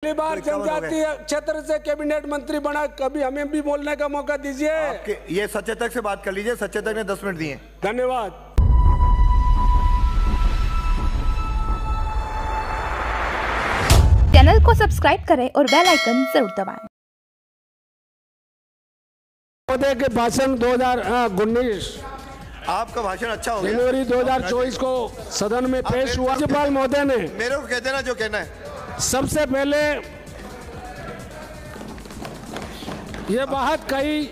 पहली बार जनजातीय क्षेत्र से कैबिनेट मंत्री बना, कभी हमें भी बोलने का मौका दीजिए। ये सचेतक से बात कर लीजिए, सचेतक ने 10 मिनट दिए। धन्यवाद। चैनल को सब्सक्राइब करें और बेल आइकन जरूर दबाएं। महोदय के भाषण 2019 आपका भाषण अच्छा हो गया। जनवरी 2024 को सदन में पेश हुआ। राज्यपाल महोदय ने मेरे को कहते ना जो कहना है। सबसे पहले ये बात कही,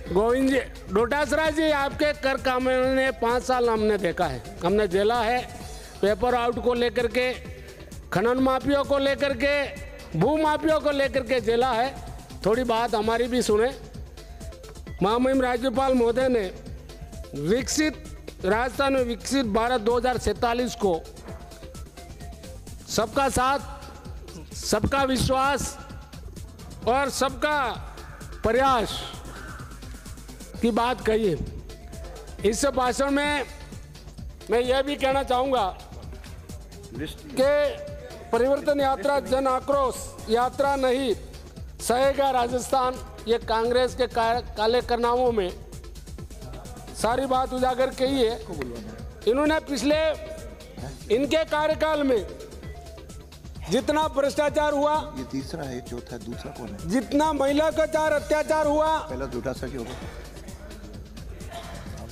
गोविंद जी डोटासरा जी, आपके कर काम ने 5 साल हमने देखा है, हमने झेला है। पेपर आउट को लेकर के, खनन माफियों को लेकर के, भू माफियों को लेकर के झेला है। थोड़ी बात हमारी भी सुने। महामहिम राज्यपाल महोदय ने विकसित राजस्थान में विकसित भारत 2047 को सबका साथ, सबका विश्वास और सबका प्रयास की बात कही है। इस भाषण में मैं यह भी कहना चाहूँगा कि परिवर्तन यात्रा जन आक्रोश यात्रा नहीं सहेगा राजस्थान, ये कांग्रेस के काले कारनामों में सारी बात उजागर की है। इन्होंने पिछले इनके कार्यकाल में जितना भ्रष्टाचार हुआ, ये तीसरा है, चौथा है, दूसरा कौन है? जितना महिला का अत्याचार हुआ, पहला डोटासरा क्यों होगा?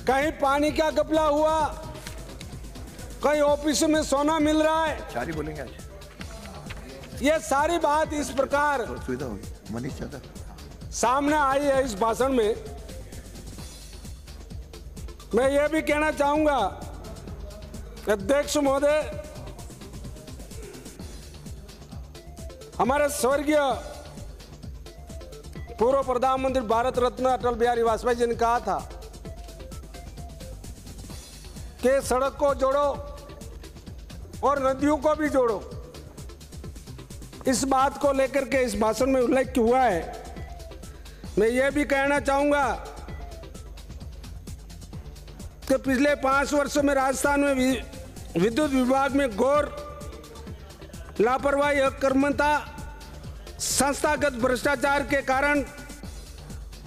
कहीं पानी का घपला हुआ, कहीं ऑफिस में सोना मिल रहा है, चार ही बोलेंगे आज। ये सारी बात इस प्रकार सुविधा होगी। मनीष यादव सामने आई है इस भाषण में। मैं ये भी कहना चाहूंगा अध्यक्ष महोदय, हमारे स्वर्गीय पूर्व प्रधानमंत्री भारत रत्न अटल बिहारी वाजपेयी जी ने कहा था कि सड़क को जोड़ो और नदियों को भी जोड़ो। इस बात को लेकर के इस भाषण में उल्लेख हुआ है। मैं ये भी कहना चाहूंगा कि पिछले 5 वर्षों में राजस्थान में विद्युत विभाग में घोर लापरवाही, अकर्मता, संस्थागत भ्रष्टाचार के कारण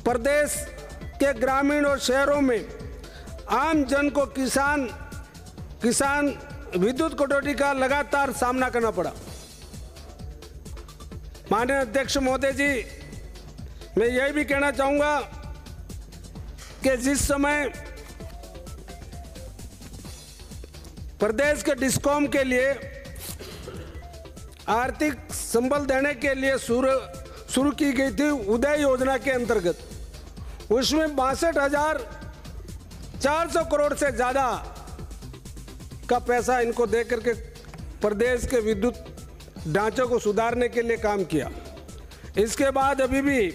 प्रदेश के ग्रामीण और शहरों में आम जन को किसान विद्युत कटौती का लगातार सामना करना पड़ा। माननीय अध्यक्ष महोदय जी, मैं यही भी कहना चाहूंगा कि जिस समय प्रदेश के डिस्कॉम के लिए आर्थिक संबल देने के लिए शुरू की गई थी उदय योजना के अंतर्गत, उसमें 62,400 करोड़ से ज़्यादा का पैसा इनको देकर के प्रदेश के विद्युत ढांचे को सुधारने के लिए काम किया। इसके बाद अभी भी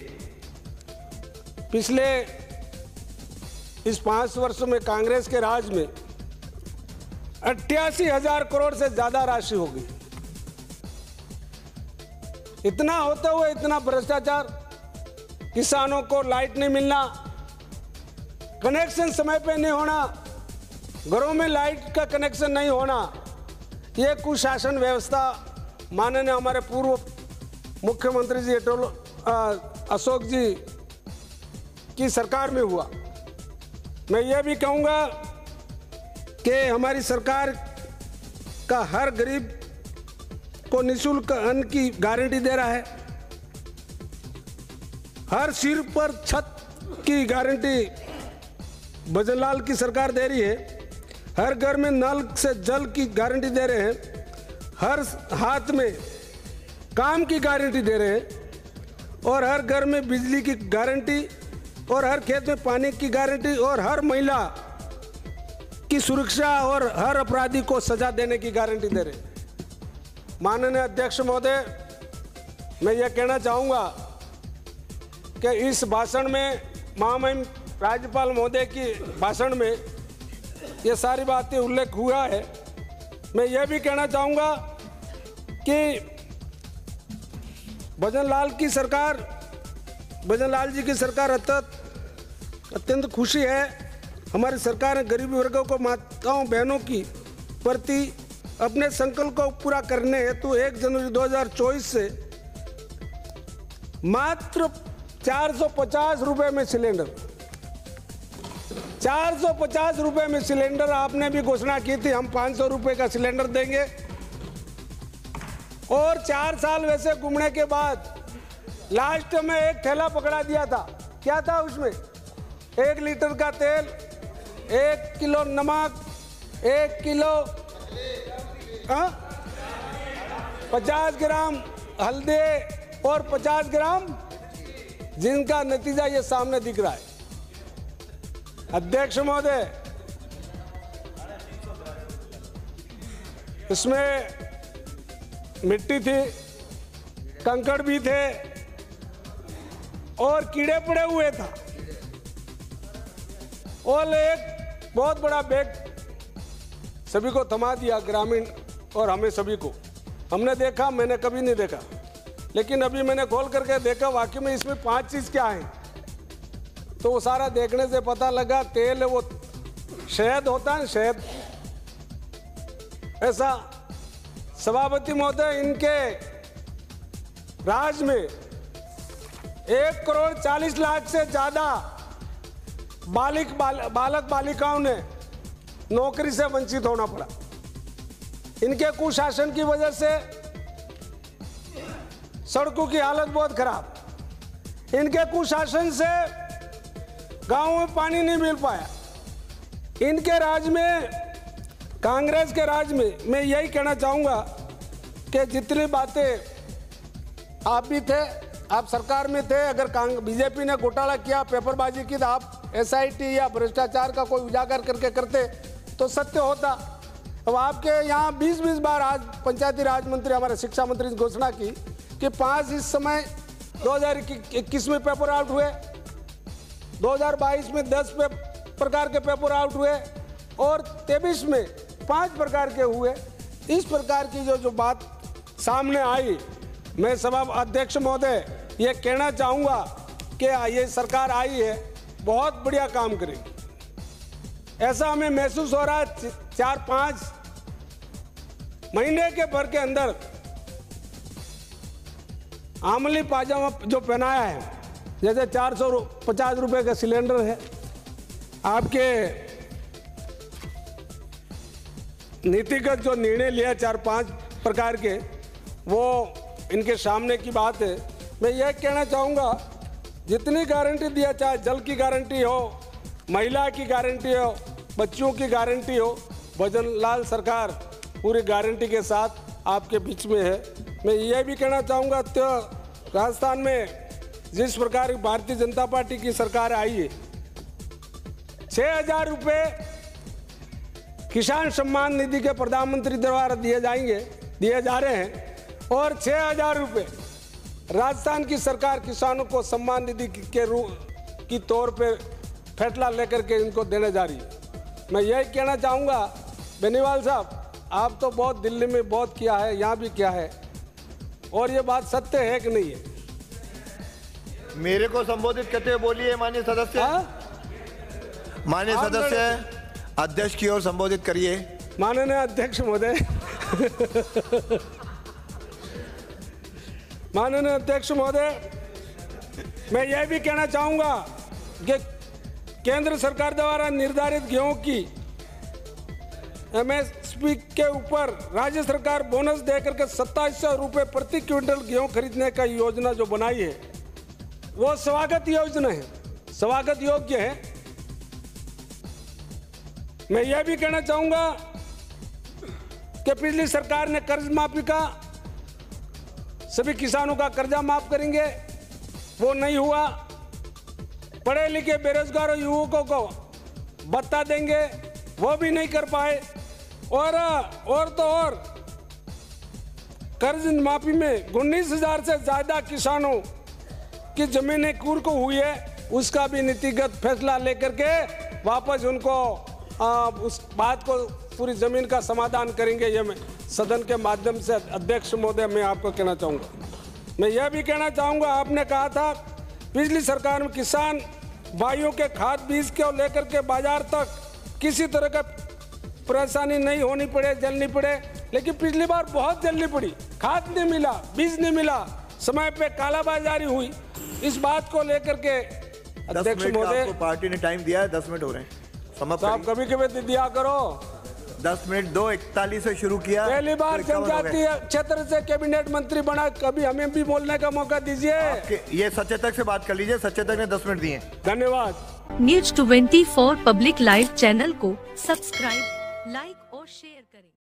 पिछले इस 5 वर्षों में कांग्रेस के राज में 88,000 करोड़ से ज़्यादा राशि होगी। इतना होते हुए इतना भ्रष्टाचार, किसानों को लाइट नहीं मिलना, कनेक्शन समय पे नहीं होना, घरों में लाइट का कनेक्शन नहीं होना, ये कुशासन व्यवस्था माननीय हमारे पूर्व मुख्यमंत्री जी अशोक जी की सरकार में हुआ। मैं ये भी कहूँगा कि हमारी सरकार का हर गरीब को निःशुल्क अन्न की गारंटी दे रहा है, हर सिर पर छत की गारंटी भजनलाल की सरकार दे रही है, हर घर में नल से जल की गारंटी दे रहे हैं, हर हाथ में काम की गारंटी दे रहे हैं, और हर घर में बिजली की गारंटी, और हर खेत में पानी की गारंटी, और हर महिला की सुरक्षा और हर अपराधी को सजा देने की गारंटी दे रहे हैं। माननीय अध्यक्ष महोदय, मैं यह कहना चाहूँगा कि इस भाषण में, महामहिम राज्यपाल महोदय की भाषण में ये सारी बातें उल्लेख हुआ है। मैं यह भी कहना चाहूँगा कि भजनलाल जी की सरकार अत्यंत खुशी है। हमारी सरकार ने गरीबी वर्गों को, माताओं बहनों की प्रति अपने संकल्प को पूरा करने हेतु 1 जनवरी 2024 से मात्र 450 रुपए में सिलेंडर, 450 रुपए में सिलेंडर आपने भी घोषणा की थी, हम 500 रुपए का सिलेंडर देंगे। और 4 साल वैसे घूमने के बाद लास्ट में एक थैला पकड़ा दिया था। क्या था उसमें? 1 लीटर का तेल, 1 किलो नमक, 1 किलो 50 ग्राम हल्दी और 50 ग्राम, जिनका नतीजा ये सामने दिख रहा है। अध्यक्ष महोदय, इसमें मिट्टी थी, कंकड़ भी थे और कीड़े पड़े हुए था। और एक बहुत बड़ा बैग सभी को थमा दिया, ग्रामीण और हमें सभी को। हमने देखा, मैंने कभी नहीं देखा, लेकिन अभी मैंने खोल करके देखा, वाकई में इसमें 5 चीज़ क्या है। तो वो सारा देखने से पता लगा तेल वो शहद होता है, शहद। ऐसा सभापति महोदय, इनके राज में 1 करोड़ 40 लाख से ज़्यादा बालक बालिकाओं ने नौकरी से वंचित होना पड़ा। इनके कुशासन की वजह से सड़कों की हालत बहुत खराब। इनके कुशासन से गांवों में पानी नहीं मिल पाया। इनके राज में, कांग्रेस के राज में, मैं यही कहना चाहूँगा कि जितनी बातें आप भी थे, आप सरकार में थे, अगर बीजेपी ने घोटाला किया, पेपरबाजी की, तो आप SIT या भ्रष्टाचार का कोई उजागर करके करते तो सत्य होता। अब आपके यहाँ 20 बार आज पंचायती राज मंत्री, हमारे शिक्षा मंत्री ने घोषणा की कि 5 इस समय 2021 में पेपर आउट हुए, 2022 में 10 प्रकार के पेपर आउट हुए और 23 में 5 प्रकार के हुए। इस प्रकार की जो बात सामने आई, मैं सभा अध्यक्ष महोदय ये कहना चाहूँगा कि ये सरकार आई है, बहुत बढ़िया काम करेगी, ऐसा हमें महसूस हो रहा है। 4-5 महीने के भर के अंदर आमली पाजामा जो पहनाया है, जैसे 450 रुपए का सिलेंडर है, आपके नीतिगत जो निर्णय लिया 4-5 प्रकार के, वो इनके सामने की बात है। मैं यह कहना चाहूँगा, जितनी गारंटी दिया, चाहे जल की गारंटी हो, महिला की गारंटी हो, बच्चों की गारंटी हो, भजनलाल सरकार पूरी गारंटी के साथ आपके बीच में है। मैं यह भी कहना चाहूँगा, तो राजस्थान में जिस प्रकार भारतीय जनता पार्टी की सरकार आई है, 6000 रुपये किसान सम्मान निधि के प्रधानमंत्री द्वारा दिए जा रहे हैं और 6000 रुपये राजस्थान की सरकार किसानों को सम्मान निधि के रूप की तौर पे फैसला लेकर के इनको देने जा रही है। मैं यही कहना चाहूँगा, बेनीवाल साहब, आप तो बहुत दिल्ली में बहुत किया है, यहाँ भी किया है, और ये बात सत्य है कि नहीं है? मेरे को संबोधित करते हुए बोलिए माननीय सदस्य। माननीय सदस्य, अध्यक्ष की ओर संबोधित करिए। माननीय अध्यक्ष महोदय, माननीय अध्यक्ष महोदय, मैं यह भी कहना चाहूँगा कि केंद्र सरकार द्वारा निर्धारित गेहूं की MSP के ऊपर राज्य सरकार बोनस देकर के 2700 रुपये प्रति क्विंटल गेहूं खरीदने का योजना जो बनाई है, वो स्वागत योजना है, स्वागत योग्य है। मैं यह भी कहना चाहूँगा कि पिछली सरकार ने कर्ज माफी का, सभी किसानों का कर्जा माफ करेंगे, वो नहीं हुआ। पढ़े लिखे बेरोजगार युवकों को भत्ता देंगे, वो भी नहीं कर पाए। और तो और कर्ज माफी में 19,000 से ज़्यादा किसानों की जमीनें कुर्क को हुई है, उसका भी नीतिगत फैसला लेकर के वापस उनको उस बात को, पूरी ज़मीन का समाधान करेंगे। ये मैं सदन के माध्यम से अध्यक्ष महोदय मैं आपको कहना चाहूँगा। मैं यह भी कहना चाहूँगा, आपने कहा था पिछली सरकार में किसान भाइयों के खाद बीज को लेकर के बाजार तक किसी तरह का परेशानी नहीं होनी पड़े, जलनी पड़े, लेकिन पिछली बार बहुत जल्दी पड़ी, खाद नहीं मिला, बीज नहीं मिला, समय पे कालाबाजारी हुई। इस बात को लेकर के 10 अध्यक्ष मिनट का महोदय, आपको पार्टी ने टाइम दिया है, 10 मिनट हो रहे हैं, समाप्त तो आप करिए। कभी कभी दिया करो। 10 मिनट 2:41 से शुरू किया, पहली बार 51 हो गए। जनजातीय क्षेत्र से कैबिनेट मंत्री बना, कभी हमें भी बोलने का मौका दीजिए। ये सचेतक से बात कर लीजिए, सचेतक ने 10 मिनट दिए। धन्यवाद। न्यूज 24 पब्लिक लाइव चैनल को सब्सक्राइब, लाइक और शेयर करें।